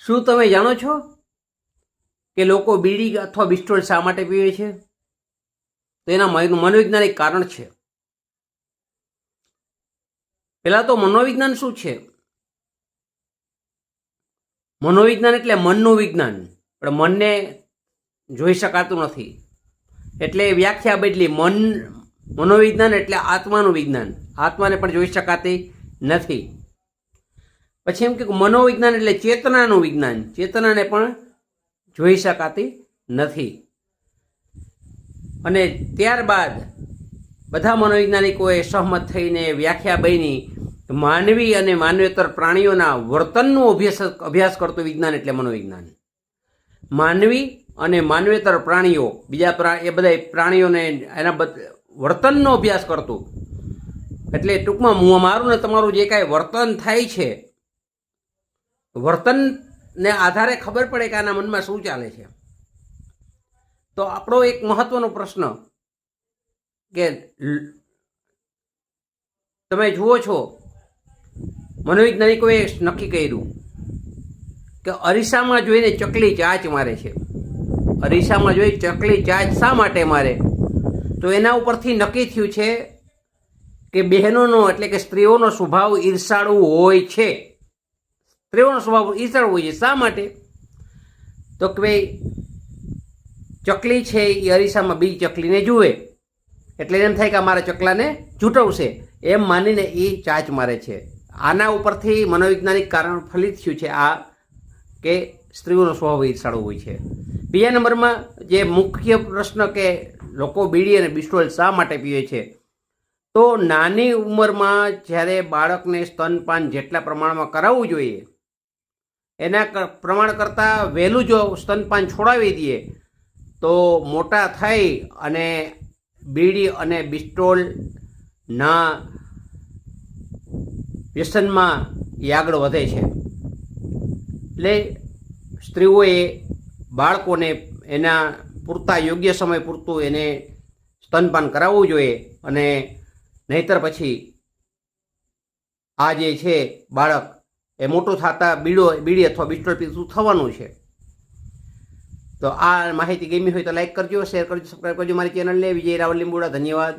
શું તમે જાણો છો કે લોકો બીડી અથવા બિસ્ટોલ શા માટે પીવે છે? તો એના મનોવૈજ્ઞાનિક કારણ છે. પહેલા તો મનોવિજ્ઞાન શું છે? મનોવિજ્ઞાન એટલે મનનું વિજ્ઞાન, પણ મનને જોઈ શકાતું નથી એટલે વ્યાખ્યા બદલી. મનોવિજ્ઞાન એટલે આત્માનું વિજ્ઞાન, આત્માને પણ જોઈ શકાતી નથી. પછી એમ કે મનોવિજ્ઞાન એટલે ચેતનાનું વિજ્ઞાન, ચેતનાને પણ જોઈ શકાતી નથી. અને ત્યારબાદ બધા મનોવૈજ્ઞાનિકોએ સહમત થઈને વ્યાખ્યા બની, માનવી અને માનવેતર પ્રાણીઓના વર્તનનો અભ્યાસ કરતું વિજ્ઞાન એટલે મનોવિજ્ઞાન. માનવી અને માનવેતર પ્રાણીઓ, બીજા એ બધા પ્રાણીઓને એના વર્તનનો અભ્યાસ કરતું, એટલે ટૂંકમાં મારું ને તમારું જે કાંઈ વર્તન થાય છે, વર્તનને આધારે ખબર પડે કે આના મનમાં શું ચાલે છે. તો આપણો એક મહત્વનો પ્રશ્ન કે તમે જુઓ છો, મનોવૈજ્ઞાનિકોએ નક્કી કર્યું કે અરીસામાં જોઈને ચકલી ચાંચ મારે છે. અરીસામાં જોઈ ચકલી ચાંચ શા માટે મારે? તો એના ઉપરથી નક્કી થયું છે કે બહેનોનો એટલે કે સ્ત્રીઓનો સ્વભાવ ઈર્ષાળુ હોય છે. સ્ત્રીઓનો સ્વભાવ ઈર્ષાળુ હોય છે. શા માટે? તો કે ભાઈ ચકલી છે એ અરીસામાં બીજી ચકલીને જુએ એટલે એમ થાય કે મારા ચકલાને છૂટવશે, એમ માનીને એ ચાંચ મારે છે. આના ઉપરથી મનોવૈજ્ઞાનિક કારણ ફલિત થયું છે આ કે સ્ત્રીઓનો સ્વભાવ ઈર્ષાળુ હોય છે. બીજા નંબરમાં જે મુખ્ય પ્રશ્ન કે લોકો બીડી અને બિસ્ટોલ શા માટે પીવે છે? તો નાની ઉંમરમાં જ્યારે બાળકને સ્તનપાન જેટલા પ્રમાણમાં કરાવવું જોઈએ એના પ્રમાણ કરતાં વહેલું જો સ્તનપાન છોડાવી દઈએ તો મોટા થઈ અને બીડી અને બિસ્ટોલના વ્યસનમાં એ આગળ વધે છે. એટલે સ્ત્રીઓએ બાળકોને એના પૂરતા યોગ્ય સમય પૂરતું એને સ્તનપાન કરાવવું જોઈએ, અને નહીંતર પછી આ જે છે બાળક એ મોટું થતાં બીડી અથવા બિસ્ટોલ પીતું થવાનું છે. તો આ માહિતી ગમી હોય તો લાઈક કરજો, શેર કરજો, સબસ્ક્રાઈબ કરજો મારી ચેનલને. વિજય રાવલ લીંબોડા. ધન્યવાદ.